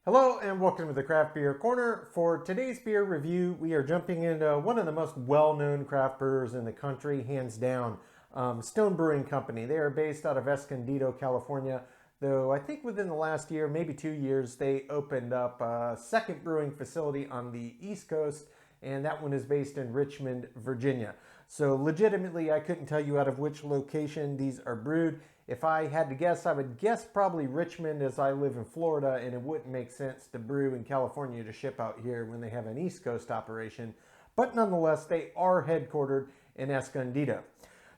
Hello and welcome to the Craft Beer Corner. For today's beer review, we are jumping into one of the most well-known craft brewers in the country, hands down, Stone Brewing Company. They are based out of Escondido, California, though I think within the last year, maybe 2 years, they opened up a second brewing facility on the East Coast, and that one is based in Richmond, Virginia. So legitimately, I couldn't tell you out of which location these are brewed. If I had to guess, I would guess probably Richmond, as I live in Florida, and it wouldn't make sense to brew in California to ship out here when they have an East Coast operation. But nonetheless, they are headquartered in Escondido.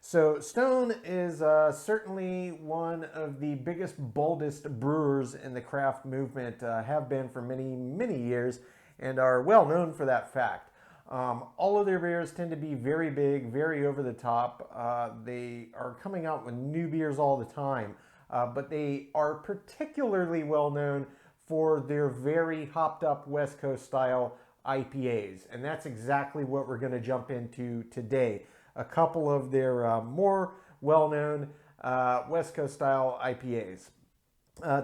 So Stone is certainly one of the biggest, boldest brewers in the craft movement, have been for many, many years, and are well known for that fact. All of their beers tend to be very big, very over the top. They are coming out with new beers all the time, but they are particularly well known for their very hopped up West Coast style IPAs. And that's exactly what we're going to jump into today. A couple of their more well known West Coast style IPAs.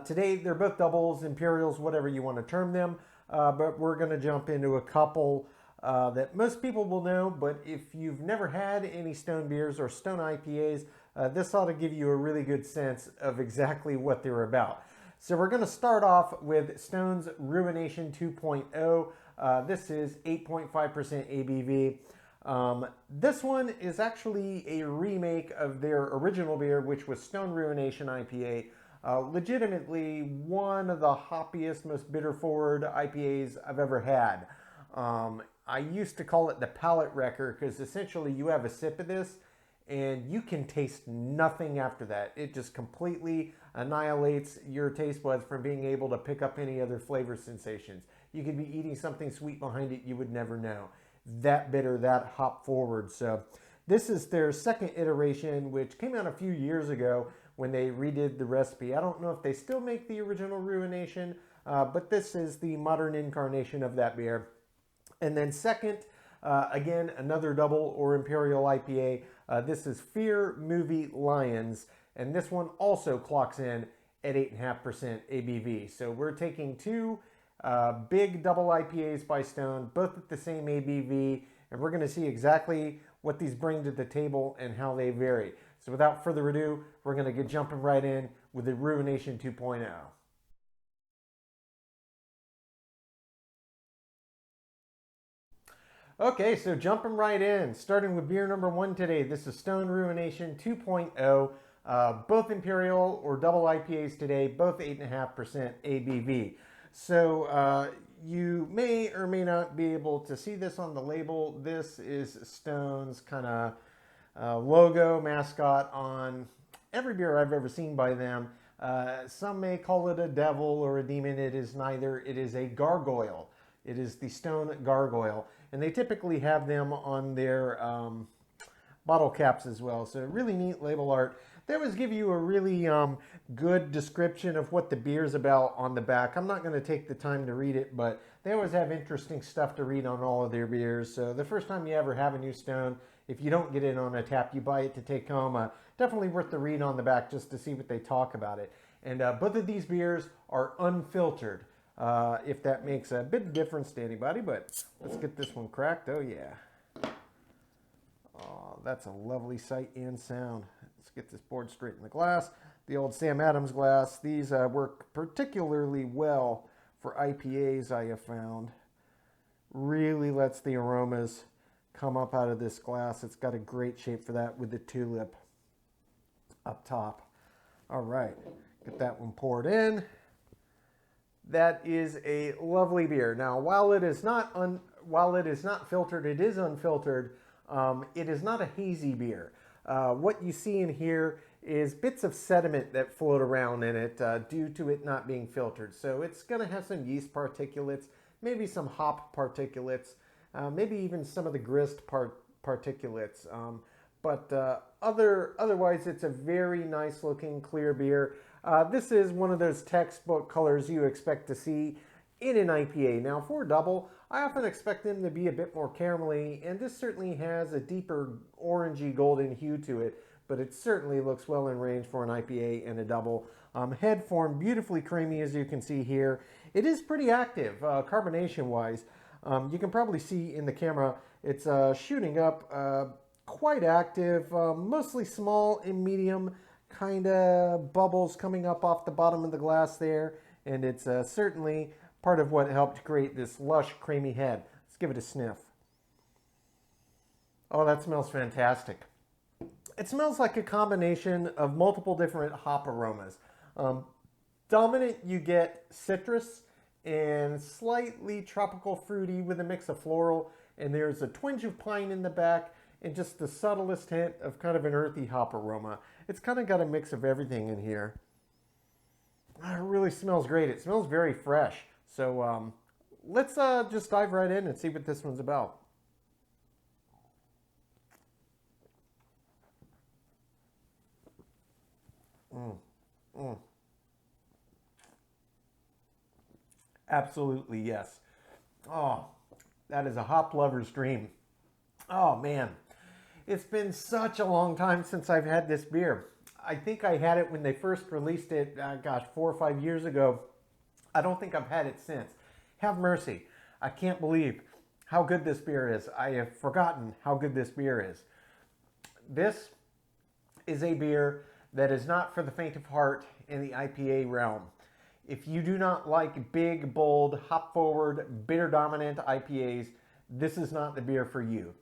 Today, they're both doubles, imperials, whatever you want to term them, but we're going to jump into a couple that most people will know, but if you've never had any Stone beers or Stone IPAs, this ought to give you a really good sense of exactly what they're about. So we're going to start off with Stone's Ruination 2.0. This is 8.5% ABV. This one is actually a remake of their original beer, which was Stone Ruination IPA. Legitimately one of the hoppiest, most bitter-forward IPAs I've ever had. I used to call it the palate wrecker because essentially you have a sip of this and you can taste nothing after that. It just completely annihilates your taste buds from being able to pick up any other flavor sensations. You could be eating something sweet behind it, you would never know. That bitter, that hop forward. So this is their second iteration, which came out a few years ago when they redid the recipe. I don't know if they still make the original Ruination, but this is the modern incarnation of that beer. And then second, again, another double or imperial IPA. This is Fear Movie Lions, and this one also clocks in at 8.5% ABV. So we're taking two big double IPAs by Stone, both at the same ABV, and we're going to see exactly what these bring to the table and how they vary. So without further ado, we're going to get jumping right in with the Ruination 2.0. Okay, so jumping right in, starting with beer number one today. This is Stone Ruination 2.0, both Imperial or double IPAs today, both 8.5% ABV. So you may or may not be able to see this on the label. This is Stone's kind of logo, mascot on every beer I've ever seen by them. Some may call it a devil or a demon. It is neither. It is a gargoyle. It is the Stone Gargoyle. And they typically have them on their bottle caps as well. So really neat label art. They always give you a really good description of what the beer's about on the back. I'm not going to take the time to read it, but they always have interesting stuff to read on all of their beers. So the first time you ever have a new Stone, if you don't get it on a tap, you buy it to take home. Definitely worth the read on the back just to see what they talk about it. And both of these beers are unfiltered. If that makes a bit of difference to anybody, but let's get this one cracked. Oh yeah. Oh, that's a lovely sight and sound. Let's get this poured straight in the glass. The old Sam Adams glass. These work particularly well for IPAs, I have found. Really lets the aromas come up out of this glass. It's got a great shape for that with the tulip up top. All right, get that one poured in. That is a lovely beer. Now, while it is not filtered, it is unfiltered. It is not a hazy beer. What you see in here is bits of sediment that float around in it due to it not being filtered. So it's going to have some yeast particulates, maybe some hop particulates, maybe even some of the grist particulates. But otherwise, it's a very nice looking clear beer. This is one of those textbook colors you expect to see in an IPA. Now for a double, I often expect them to be a bit more caramelly, and this certainly has a deeper orangey golden hue to it, but it certainly looks well in range for an IPA and a double. Head form, beautifully creamy as you can see here. It is pretty active carbonation wise. You can probably see in the camera it's shooting up, quite active, mostly small and medium kind of bubbles coming up off the bottom of the glass there, and it's certainly part of what helped create this lush creamy head. Let's give it a sniff. Oh, that smells fantastic. It smells like a combination of multiple different hop aromas. Dominant, you get citrus and slightly tropical fruity with a mix of floral, and there's a twinge of pine in the back and just the subtlest hint of kind of an earthy hop aroma. It's kind of got a mix of everything in here. It really smells great. It smells very fresh. So let's just dive right in and see what this one's about. Absolutely, yes. Oh, that is a hop lover's dream. Oh, man. It's been such a long time since I've had this beer. I think I had it when they first released it, gosh, 4 or 5 years ago. I don't think I've had it since. Have mercy. I can't believe how good this beer is. I have forgotten how good this beer is. This is a beer that is not for the faint of heart in the IPA realm. If you do not like big, bold, hop-forward, bitter-dominant IPAs, this is not the beer for you.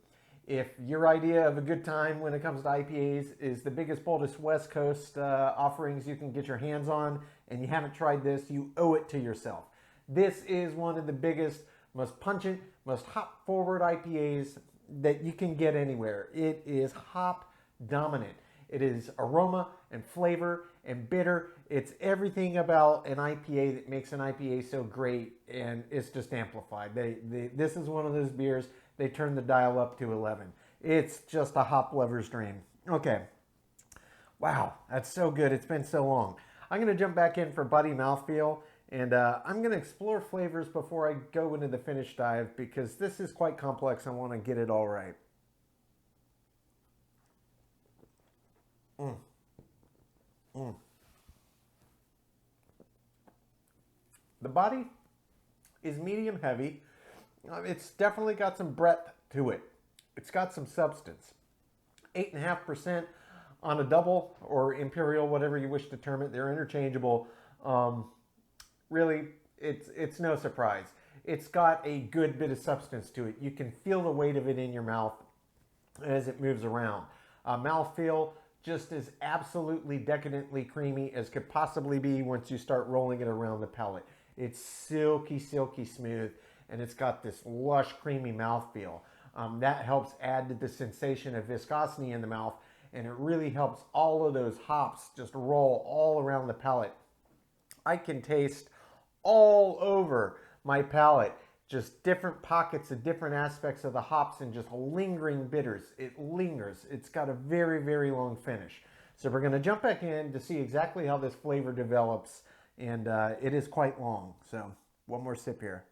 If your idea of a good time when it comes to IPAs is the biggest, boldest West Coast offerings you can get your hands on, and you haven't tried this, you owe it to yourself. This is one of the biggest, most pungent, most hop-forward IPAs that you can get anywhere. It is hop-dominant. It is aroma and flavor and bitter. It's everything about an IPA that makes an IPA so great, and it's just amplified. This is one of those beers, they turn the dial up to 11. It's just a hop lover's dream. Okay. Wow, that's so good. It's been so long. I'm going to jump back in for Buddy Mouthfeel, and I'm going to explore flavors before I go into the finish dive, because this is quite complex. I want to get it all right. The body is medium heavy. It's definitely got some breadth to it. It's got some substance. 8.5% on a double or imperial, whatever you wish to term it. They're interchangeable. Really, it's no surprise. It's got a good bit of substance to it. You can feel the weight of it in your mouth as it moves around. Mouthfeel, just as absolutely decadently creamy as could possibly be once you start rolling it around the palate. It's silky, silky smooth, and it's got this lush, creamy mouthfeel. That helps add to the sensation of viscosity in the mouth, and it really helps all of those hops just roll all around the palate. I can taste all over my palate just different pockets of different aspects of the hops and just lingering bitters. It lingers. It's got a very, very long finish. So we're going to jump back in to see exactly how this flavor develops, and it is quite long. So one more sip here.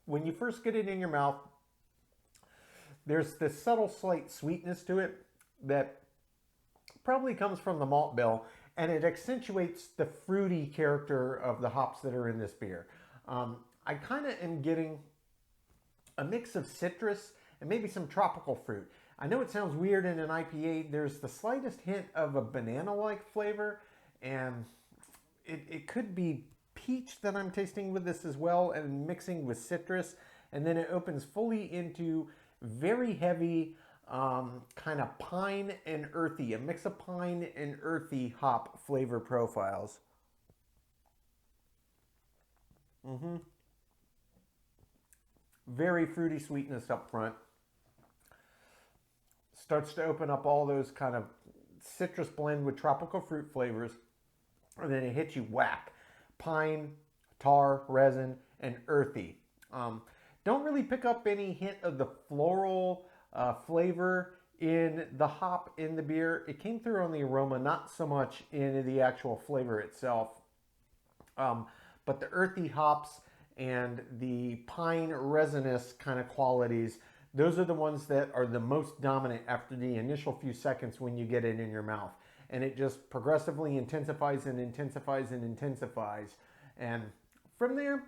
When you first get it in your mouth, there's this subtle slight sweetness to it that probably comes from the malt bill, and it accentuates the fruity character of the hops that are in this beer. I kind of am getting a mix of citrus and maybe some tropical fruit. I know it sounds weird in an IPA. There's the slightest hint of a banana-like flavor, and it could be peach that I'm tasting with this as well and mixing with citrus, and then it opens fully into very heavy kind of pine and earthy, a mix of pine and earthy hop flavor profiles. Very fruity sweetness up front. Starts to open up all those kind of citrus blend with tropical fruit flavors, and then it hits you whack. Pine, tar, resin, and earthy. Don't really pick up any hint of the floral flavor in the hop in the beer. It came through on the aroma, not so much in the actual flavor itself. But the earthy hops and the pine resinous kind of qualities, those are the ones that are the most dominant after the initial few seconds when you get it in your mouth. And it just progressively intensifies and intensifies and intensifies. And from there,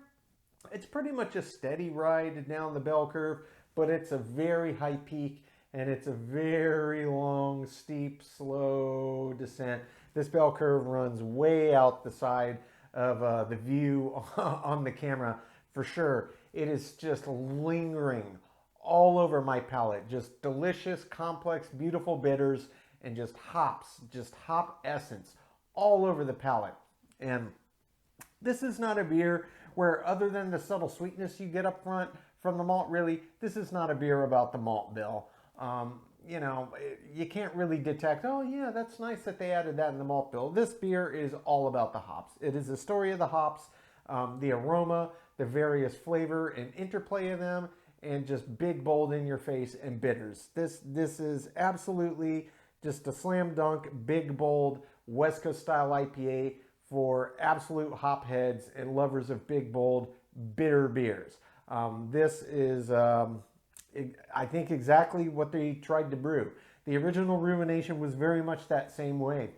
it's pretty much a steady ride down the bell curve, but it's a very high peak and it's a very long, steep, slow descent. This bell curve runs way out the side of the view on the camera for sure. It is just lingering all over my palate. Just delicious, complex, beautiful bitters and just hops, just hop essence all over the palate. And this is not a beer where, other than the subtle sweetness you get up front from the malt, really, this is not a beer about the malt bill. You know, you can't really detect, oh yeah, that's nice that they added that in the malt bill. This beer is all about the hops. It is a story of the hops, the aroma, the various flavor and interplay of them, and just big, bold, in your face and bitters. This is absolutely just a slam dunk, big, bold, West Coast style IPA for absolute hop heads and lovers of big, bold, bitter beers. This is, I think, exactly what they tried to brew. The original Ruination was very much that same way.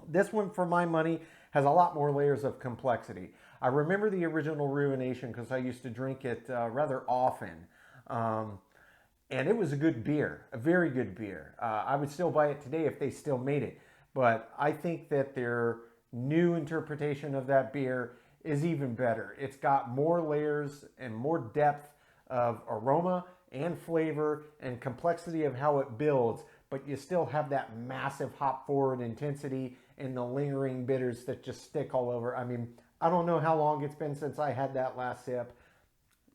This one, for my money, has a lot more layers of complexity. I remember the original Ruination because I used to drink it rather often. And it was a good beer, a very good beer. I would still buy it today if they still made it. But I think that their new interpretation of that beer is even better. It's got more layers and more depth of aroma and flavor and complexity of how it builds, but you still have that massive hop forward intensity and the lingering bitters that just stick all over. I mean, I don't know how long it's been since I had that last sip.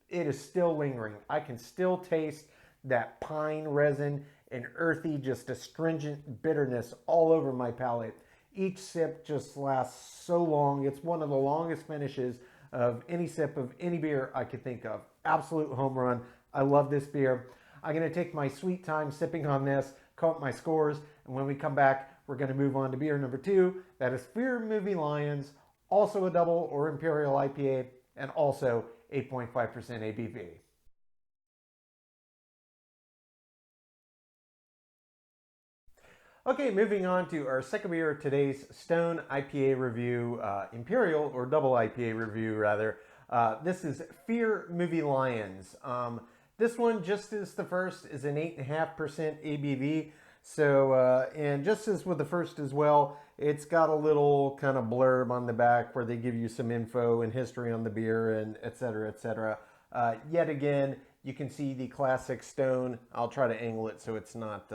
It is still lingering. I can still taste that pine resin and earthy, just astringent bitterness all over my palate. Each sip just lasts so long. It's one of the longest finishes of any sip of any beer I could think of. Absolute home run. I love this beer. I'm going to take my sweet time sipping on this, count my scores, and when we come back, we're going to move on to beer number 2. That is Fear Movie Lions, also a double or imperial IPA, and also 8.5% ABV. Okay, moving on to our second beer of today's Stone IPA review, Imperial or double IPA review rather. This is Fear Movie Lions. This one, just as the first, is an 8.5% ABV. So, and just as with the first as well, it's got a little kind of blurb on the back where they give you some info and history on the beer and et cetera, et cetera. Yet again, you can see the classic Stone. I'll try to angle it so it's not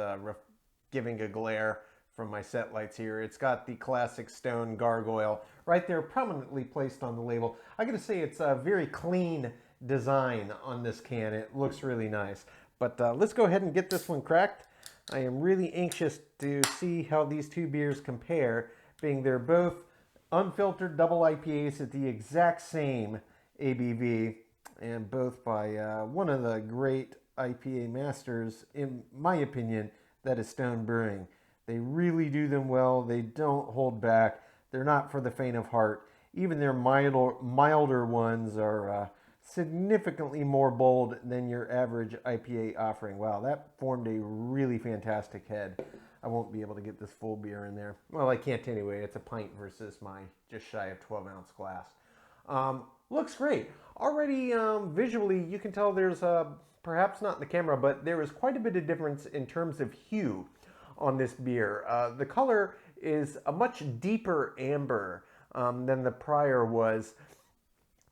giving a glare from my set lights here. It's got the classic Stone gargoyle right there prominently placed on the label. I gotta say, it's a very clean design on this can. It looks really nice. But let's go ahead and get this one cracked. I am really anxious to see how these two beers compare, being they're both unfiltered double IPAs at the exact same ABV, and both by one of the great IPA masters, in my opinion, that is Stone Brewing. They really do them well. They don't hold back. They're not for the faint of heart. Even their milder ones are significantly more bold than your average IPA offering. Wow, that formed a really fantastic head. I won't be able to get this full beer in there. Well, I can't anyway. It's a pint versus my just shy of 12-ounce glass. Looks great. Already visually, you can tell there's perhaps not in the camera, but there is quite a bit of difference in terms of hue on this beer. The color is a much deeper amber than the prior was.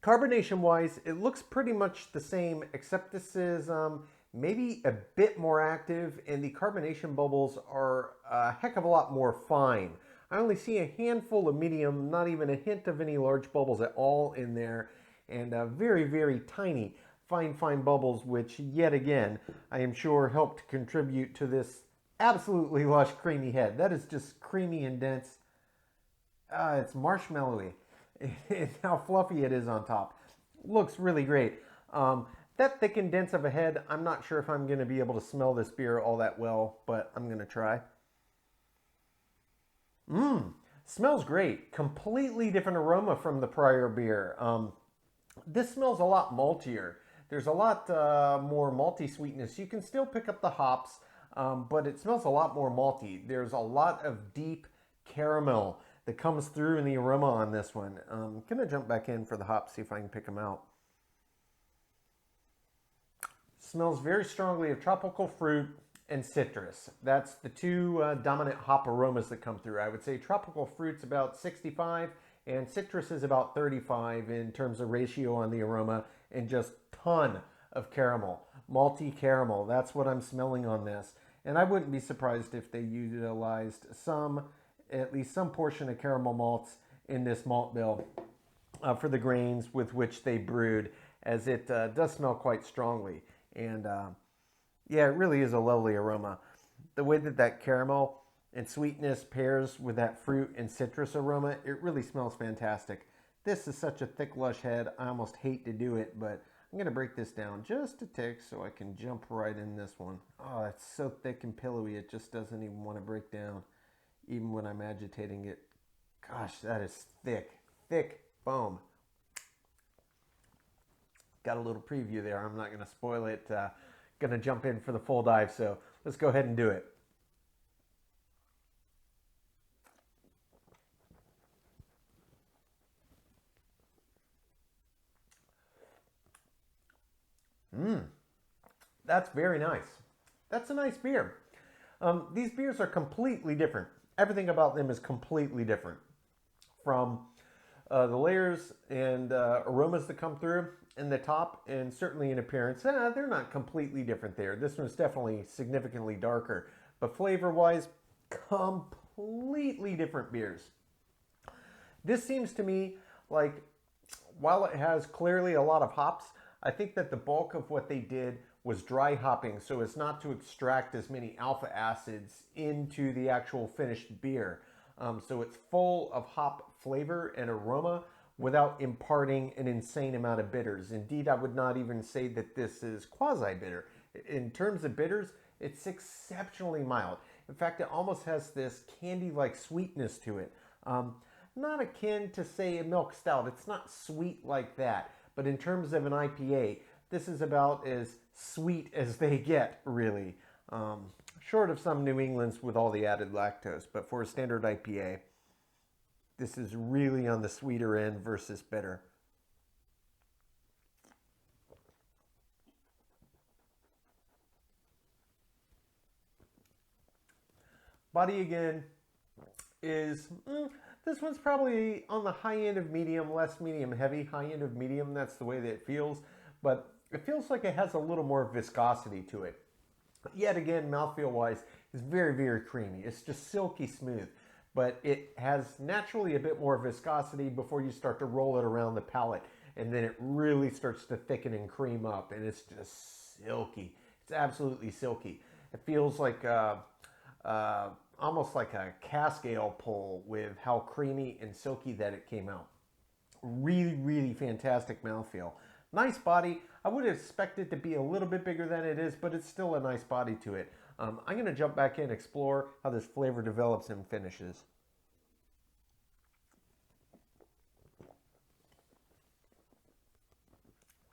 Carbonation-wise, it looks pretty much the same, except this is maybe a bit more active, and the carbonation bubbles are a heck of a lot more fine. I only see a handful of medium, not even a hint of any large bubbles at all in there, and very, very tiny fine bubbles, which yet again, I am sure helped contribute to this absolutely lush creamy head. That is just creamy and dense. It's marshmallowy. And how fluffy it is on top. Looks really great. That thick and dense of a head, I'm not sure if I'm going to be able to smell this beer all that well, but I'm going to try. Smells great. Completely different aroma from the prior beer. This smells a lot maltier. There's a lot more malty sweetness. You can still pick up the hops, but it smells a lot more malty. There's a lot of deep caramel that comes through in the aroma on this one. I'm gonna jump back in for the hops, see if I can pick them out. Smells very strongly of tropical fruit and citrus. That's the two dominant hop aromas that come through. I would say tropical fruit's about 65 and citrus is about 35 in terms of ratio on the aroma, and just ton of caramel. Malty caramel, that's what I'm smelling on this. And I wouldn't be surprised if they utilized at least some portion of caramel malts in this malt bill for the grains with which they brewed, as it does smell quite strongly. And yeah, it really is a lovely aroma. The way that that caramel and sweetness pairs with that fruit and citrus aroma, it really smells fantastic. This is such a thick, lush head. I almost hate to do it, but I'm going to break this down just a tick so I can jump right in this one. Oh, it's so thick and pillowy, it just doesn't even want to break down, even when I'm agitating it. Gosh, that is thick, thick foam. Got a little preview there. I'm not going to spoil it. Going to jump in for the full dive, so let's go ahead and do it. That's very nice. That's a nice beer. These beers are completely different. Everything about them is completely different. From the layers and aromas that come through in the top, and certainly in appearance, they're not completely different there. This one's definitely significantly darker, but flavor-wise, completely different beers. This seems to me like, while it has clearly a lot of hops, I think that the bulk of what they did was dry hopping so as not to extract as many alpha acids into the actual finished beer. So it's full of hop flavor and aroma without imparting an insane amount of bitters. Indeed, I would not even say that this is quasi-bitter. In terms of bitters, it's exceptionally mild. In fact, it almost has this candy-like sweetness to it. Not akin to, say, a milk stout. It's not sweet like that. But in terms of an IPA, this is about as sweet as they get, really. Short of some New Englands with all the added lactose. But for a standard IPA, this is really on the sweeter end versus bitter. Body again is, this one's probably on the high end of medium, less medium heavy, high end of medium. That's the way that it feels. But it feels like it has a little more viscosity to it. Yet again, mouthfeel wise, is very, very creamy. It's just silky smooth. But it has naturally a bit more viscosity before you start to roll it around the palate. And then it really starts to thicken and cream up. And it's just silky. It's absolutely silky. It feels like almost like a cask ale pull with how creamy and silky that it came out. Really, really fantastic mouthfeel. Nice body. I would expect it to be a little bit bigger than it is, but it's still a nice body to it. I'm going to jump back in and explore how this flavor develops and finishes.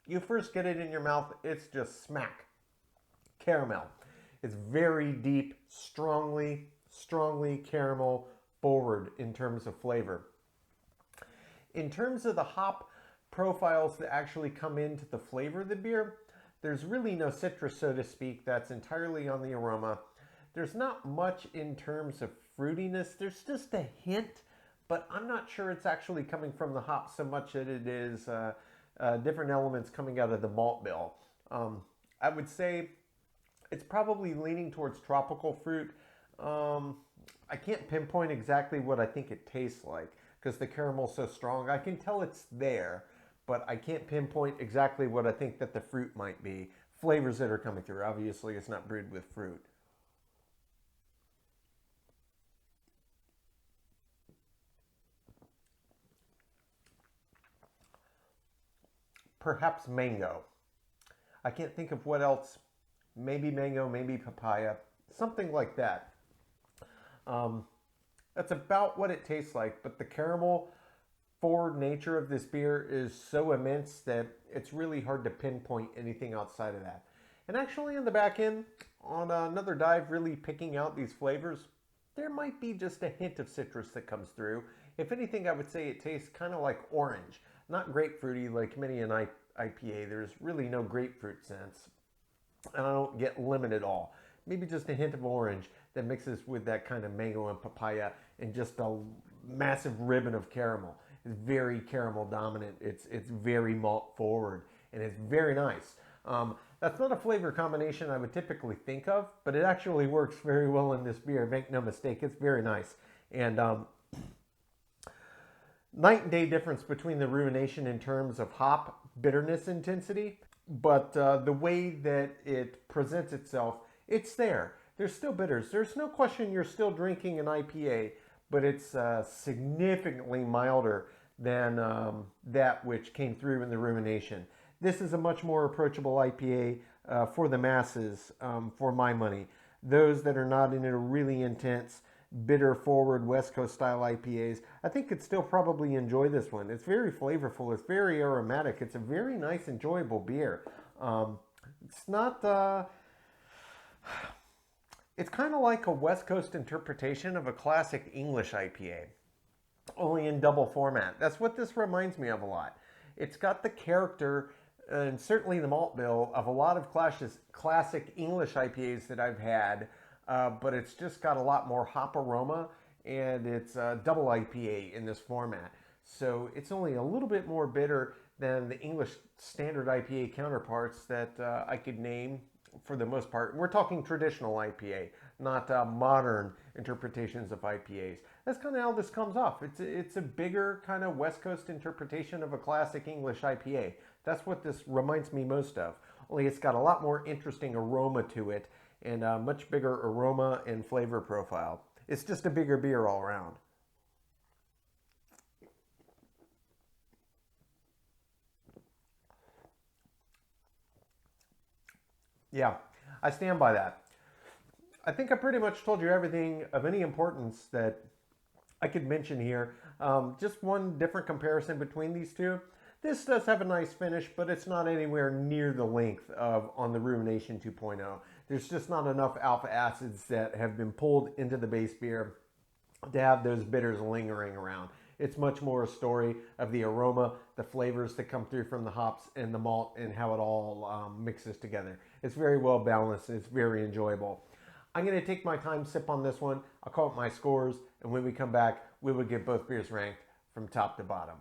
You first get it in your mouth, it's just smack. Caramel. It's very deep, strongly caramel forward in terms of flavor. In terms of the hop profiles that actually come into the flavor of the beer, there's really no citrus, so to speak. That's entirely on the aroma. There's not much in terms of fruitiness. There's just a hint, but I'm not sure it's actually coming from the hop so much that it is different elements coming out of the malt bill. I would say it's probably leaning towards tropical fruit. I can't pinpoint exactly what I think it tastes like because the caramel's so strong. I can tell it's there, but I can't pinpoint exactly what I think that the fruit might be. Flavors that are coming through. Obviously, it's not brewed with fruit. Perhaps mango. I can't think of what else. Maybe mango, maybe papaya, something like that. That's about what it tastes like, but the caramel forward nature of this beer is so immense that it's really hard to pinpoint anything outside of that. And actually, in the back end, on another dive, really picking out these flavors, there might be just a hint of citrus that comes through. If anything, I would say it tastes kind of like orange, not grapefruity like many in IPA. There's really no grapefruit sense, and I don't get lemon at all. Maybe just a hint of orange that mixes with that kind of mango and papaya, and just a massive ribbon of caramel. It's very caramel dominant. It's very malt forward, and it's very nice. That's not a flavor combination I would typically think of, but it actually works very well in this beer. Make no mistake, it's very nice. And night and day difference between the Ruination in terms of hop bitterness intensity, but the way that it presents itself, it's there. There's still bitters. There's no question you're still drinking an IPA, but it's significantly milder than that which came through in the Ruination. This is a much more approachable IPA for the masses, for my money. Those that are not into really intense, bitter forward West Coast style IPAs, I think could still probably enjoy this one. It's very flavorful. It's very aromatic. It's a very nice, enjoyable beer. It's not... It's kind of like a West Coast interpretation of a classic English IPA, only in double format. That's what this reminds me of a lot. It's got the character and certainly the malt bill of a lot of classic English IPAs that I've had, but it's just got a lot more hop aroma, and it's a double IPA in this format. So it's only a little bit more bitter than the English standard IPA counterparts that I could name for the most part. We're talking traditional IPA, not modern interpretations of IPAs. That's kind of how this comes off. It's a bigger kind of West Coast interpretation of a classic English IPA. That's what this reminds me most of. Only it's got a lot more interesting aroma to it, and a much bigger aroma and flavor profile. It's just a bigger beer all around. Yeah, I stand by that. I think I pretty much told you everything of any importance that I could mention here. Just one different comparison between these two. This does have a nice finish, but it's not anywhere near the length of on the Ruination 2.0. There's just not enough alpha acids that have been pulled into the base beer to have those bitters lingering around. It's much more a story of the aroma, the flavors that come through from the hops and the malt, and how it all mixes together. It's very well balanced. It's very enjoyable. I'm going to take my time, sip on this one. I'll call up my scores, and when we come back, we will get both beers ranked from top to bottom.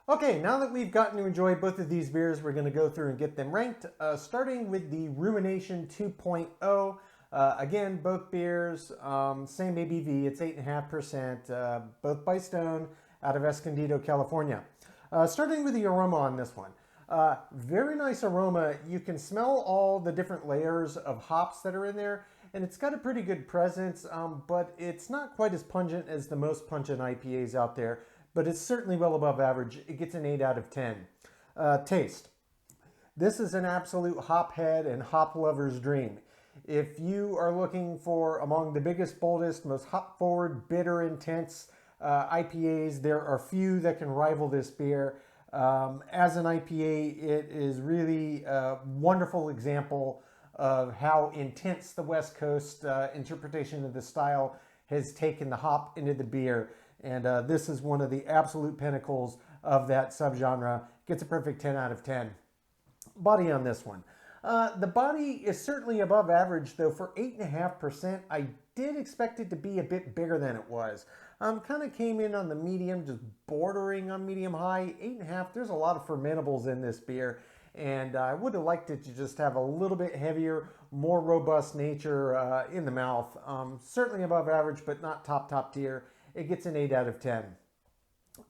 Okay, now that we've gotten to enjoy both of these beers, we're going to go through and get them ranked, starting with the Ruination 2.0. Again, both beers, same ABV, it's 8.5%, both by Stone out of Escondido, California. Starting with the aroma on this one. Very nice aroma. You can smell all the different layers of hops that are in there, and it's got a pretty good presence, but it's not quite as pungent as the most pungent IPAs out there, but it's certainly well above average. It gets an 8 out of 10. Taste. This is an absolute hop head and hop lover's dream. If you are looking for among the biggest, boldest, most hop forward, bitter, intense IPAs, there are few that can rival this beer. As an IPA, it is really a wonderful example of how intense the West Coast interpretation of the style has taken the hop into the beer. And this is one of the absolute pinnacles of that subgenre. Gets a perfect 10 out of 10. Body on this one. The body is certainly above average, though for 8.5%, I did expect it to be a bit bigger than it was. Kind of came in on the medium, just bordering on medium high. 8.5, there's a lot of fermentables in this beer, and I would have liked it to just have a little bit heavier, more robust nature in the mouth. Certainly above average, but not top tier. It gets an 8 out of 10.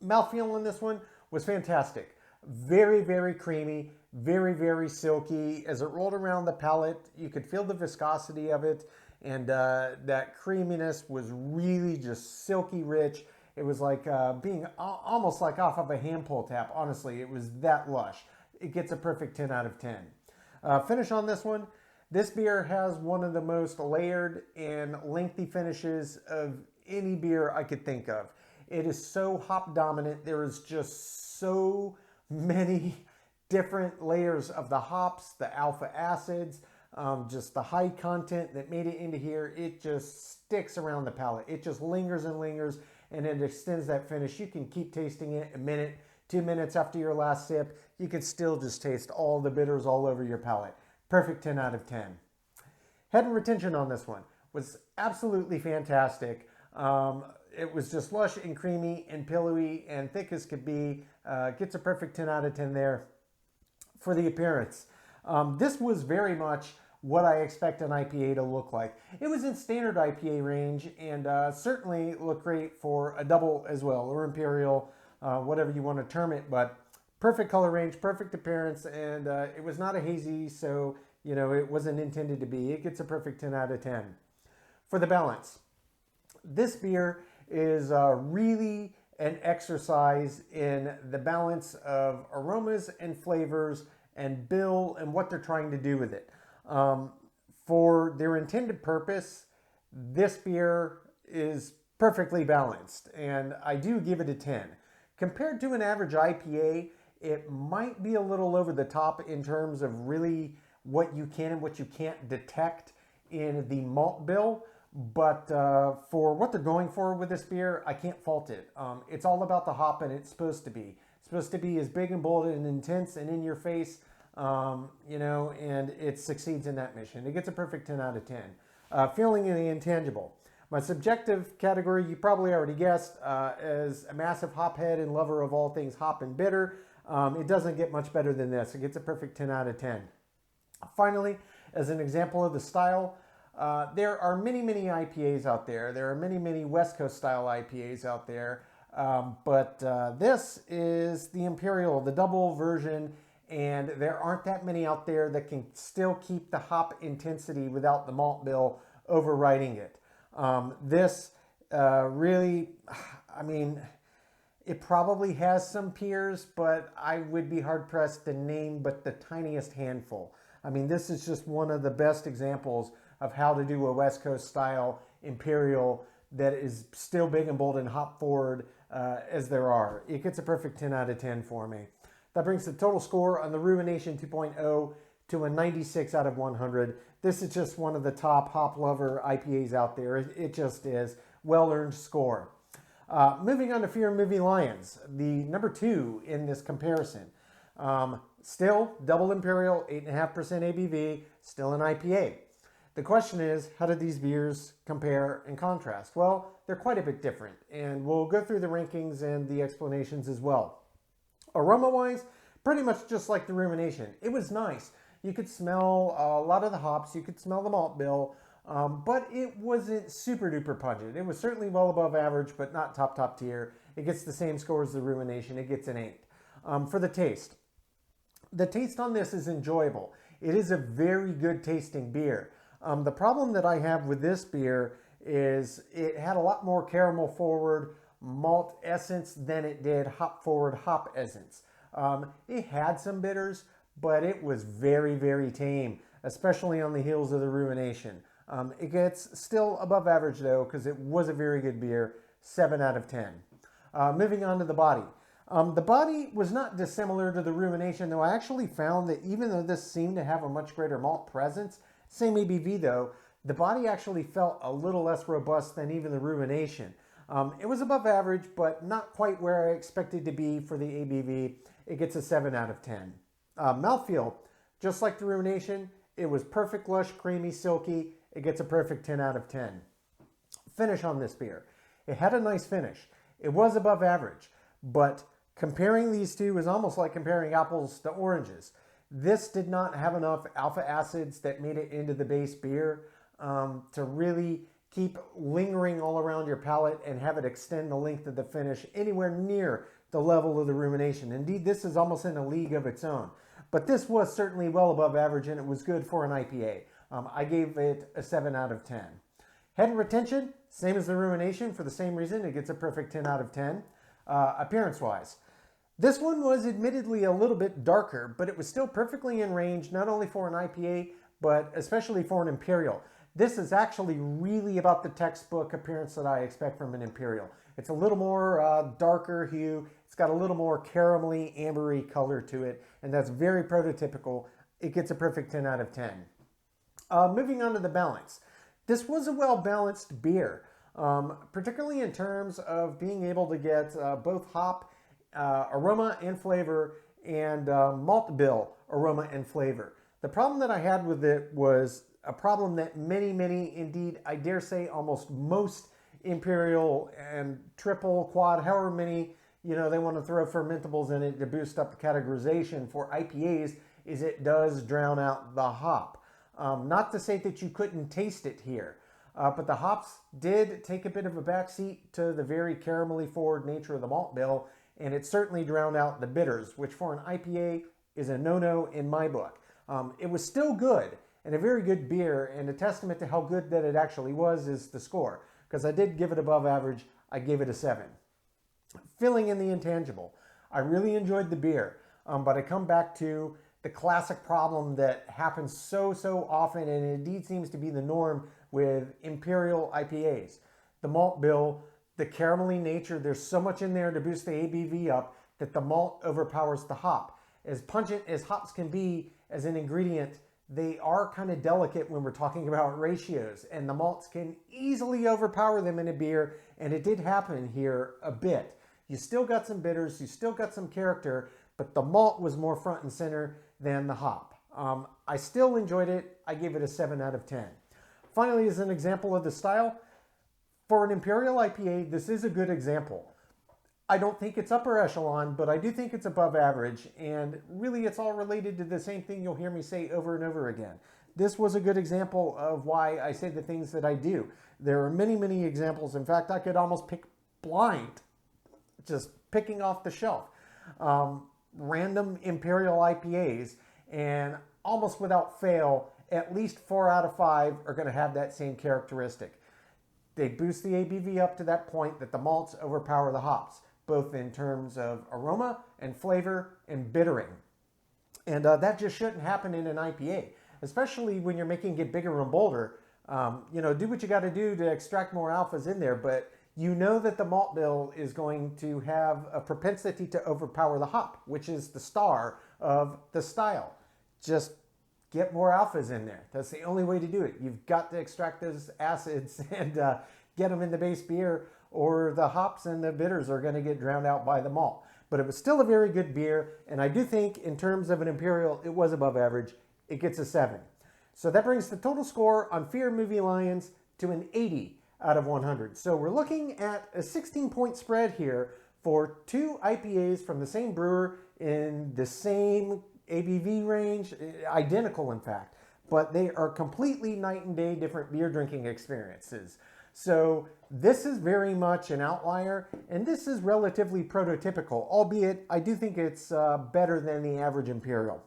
Mouthfeel on this one was fantastic. Very, very creamy, very, very silky. As it rolled around the palate, you could feel the viscosity of it, and that creaminess was really just silky rich. It was like being almost like off of a hand pull tap. Honestly, it was that lush. It gets a perfect 10 out of 10. Finish on this one. This beer has one of the most layered and lengthy finishes of any beer I could think of. It is so hop dominant. There is just so many different layers of the hops, the alpha acids, just the high content that made it into here. It just sticks around the palate. It just lingers and lingers, and it extends that finish. You can keep tasting it a minute, 2 minutes after your last sip. You can still just taste all the bitters all over your palate. Perfect 10 out of 10. Head and retention on this one was absolutely fantastic. It was just lush and creamy and pillowy and thick as could be. Gets a perfect 10 out of 10 there. For the appearance, this was very much what I expect an IPA to look like. It was in standard IPA range and certainly looked great for a double as well, or imperial, whatever you want to term it, but perfect color range, perfect appearance, and it was not a hazy, so you know it wasn't intended to be. It gets a perfect 10 out of 10. For the balance, this beer is really an exercise in the balance of aromas and flavors and bill and what they're trying to do with it. For their intended purpose, this beer is perfectly balanced, and I do give it a 10. Compared to an average IPA, it might be a little over the top in terms of really what you can and what you can't detect in the malt bill. But for what they're going for with this beer, I can't fault it. It's all about the hop, and it's supposed to be. It's supposed to be as big and bold and intense and in your face, you know, and it succeeds in that mission. It gets a perfect 10 out of 10. Feeling in the intangible. My subjective category, you probably already guessed, as a massive hop head and lover of all things hop and bitter. It doesn't get much better than this. It gets a perfect 10 out of 10. Finally, as an example of the style, there are many, many IPAs out there. There are many, many West Coast style IPAs out there. But this is the Imperial, the double version, and there aren't that many out there that can still keep the hop intensity without the malt bill overriding it. This really, I mean, it probably has some peers, but I would be hard-pressed to name but the tiniest handful. I mean, this is just one of the best examples of how to do a West Coast style Imperial that is still big and bold and hop forward as there are. It gets a perfect 10 out of 10 for me. That brings the total score on the Ruination 2.0 to a 96 out of 100. This is just one of the top hop lover IPAs out there. It just is. Well-earned score. Moving on to Fear Movie Lions, the number 2 in this comparison. Still double Imperial, 8.5% ABV, still an IPA. The question is, how do these beers compare and contrast? Well, they're quite a bit different, and we'll go through the rankings and the explanations as well. Aroma-wise, pretty much just like the Ruination. It was nice. You could smell a lot of the hops, you could smell the malt bill, but it wasn't super duper pungent. It was certainly well above average, but not top tier. It gets the same score as the Ruination. It gets an 8. For the taste on this is enjoyable. It is a very good tasting beer. The problem that I have with this beer is it had a lot more caramel forward malt essence than it did hop forward hop essence. It had some bitters, but it was very, very tame, especially on the heels of the Ruination. It gets still above average though, because it was a very good beer, 7 out of 10. Moving on to the body. The body was not dissimilar to the Ruination, though I actually found that even though this seemed to have a much greater malt presence, same ABV though, the body actually felt a little less robust than even the Ruination. It was above average, but not quite where I expected to be for the ABV. It gets a 7 out of 10. Mouthfeel, just like the Ruination, it was perfect, lush, creamy, silky. It gets a perfect 10 out of 10. Finish on this beer. It had a nice finish. It was above average, but comparing these two is almost like comparing apples to oranges. This did not have enough alpha acids that made it into the base beer to really keep lingering all around your palate and have it extend the length of the finish anywhere near the level of the Ruination. Indeed, this is almost in a league of its own. But this was certainly well above average, and it was good for an IPA. I gave it a 7 out of 10. Head and retention, same as the Ruination for the same reason. It gets a perfect 10 out of 10. Appearance-wise, this one was admittedly a little bit darker, but it was still perfectly in range, not only for an IPA, but especially for an Imperial. This is actually really about the textbook appearance that I expect from an Imperial. It's a little more darker hue. It's got a little more caramelly, ambery color to it, and that's very prototypical. It gets a perfect 10 out of 10. Moving on to the balance. This was a well-balanced beer, particularly in terms of being able to get both hop aroma and flavor and malt bill aroma and flavor. The problem that I had with it was a problem that many, indeed, I dare say almost most Imperial and triple, quad, however many, they want to throw fermentables in it to boost up the categorization for IPAs, is it does drown out the hop. Not to say that you couldn't taste it here, but the hops did take a bit of a backseat to the very caramelly forward nature of the malt bill, and it certainly drowned out the bitters, which for an IPA is a no-no in my book. It was still good and a very good beer, and a testament to how good that it actually was is the score, because I did give it above average. I gave it a 7. Filling in the intangible. I really enjoyed the beer, but I come back to the classic problem that happens so often, and indeed seems to be the norm with Imperial IPAs. The malt bill, the caramelly nature, there's so much in there to boost the ABV up that the malt overpowers the hop. As pungent as hops can be as an ingredient, they are kind of delicate when we're talking about ratios, and the malts can easily overpower them in a beer, and it did happen here a bit. You still got some bitters, you still got some character, but the malt was more front and center than the hop. I still enjoyed it. I gave it a 7 out of 10. Finally, as an example of the style, for an Imperial IPA, this is a good example. I don't think it's upper echelon, but I do think it's above average, and really it's all related to the same thing you'll hear me say over and over again. This was a good example of why I say the things that I do. There are many examples. In fact, I could almost pick blind, just picking off the shelf, random Imperial IPAs, and almost without fail, at least 4 out of 5 are going to have that same characteristic. They boost the ABV up to that point that the malts overpower the hops, both in terms of aroma and flavor and bittering. And that just shouldn't happen in an IPA, especially when you're making it bigger and bolder. Do what you got to do to extract more alphas in there, but you know that the malt bill is going to have a propensity to overpower the hop, which is the star of the style. Just get more alphas in there. That's the only way to do it. You've got to extract those acids and get them in the base beer, or the hops and the bitters are going to get drowned out by the malt. But it was still a very good beer, and I do think in terms of an Imperial, it was above average. It gets a 7. So that brings the total score on Fear Movie Lions to an 80 out of 100. So we're looking at a 16-point spread here for 2 IPAs from the same brewer in the same ABV range, identical in fact, but they are completely night and day different beer drinking experiences. So this is very much an outlier, and this is relatively prototypical, albeit I do think it's better than the average Imperial.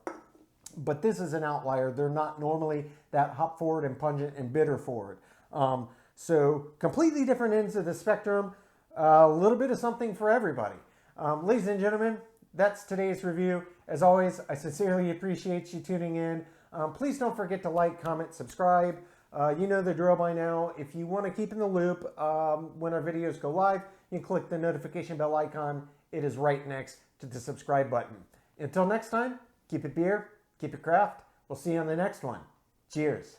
But this is an outlier. They're not normally that hop forward and pungent and bitter forward. So completely different ends of the spectrum, a little bit of something for everybody. Ladies and gentlemen, that's today's review. As always, I sincerely appreciate you tuning in. Please don't forget to like, comment, subscribe. You know the drill by now. If you want to keep in the loop when our videos go live, you can click the notification bell icon. It is right next to the subscribe button. Until next time, keep it beer, keep it craft. We'll see you on the next one. Cheers.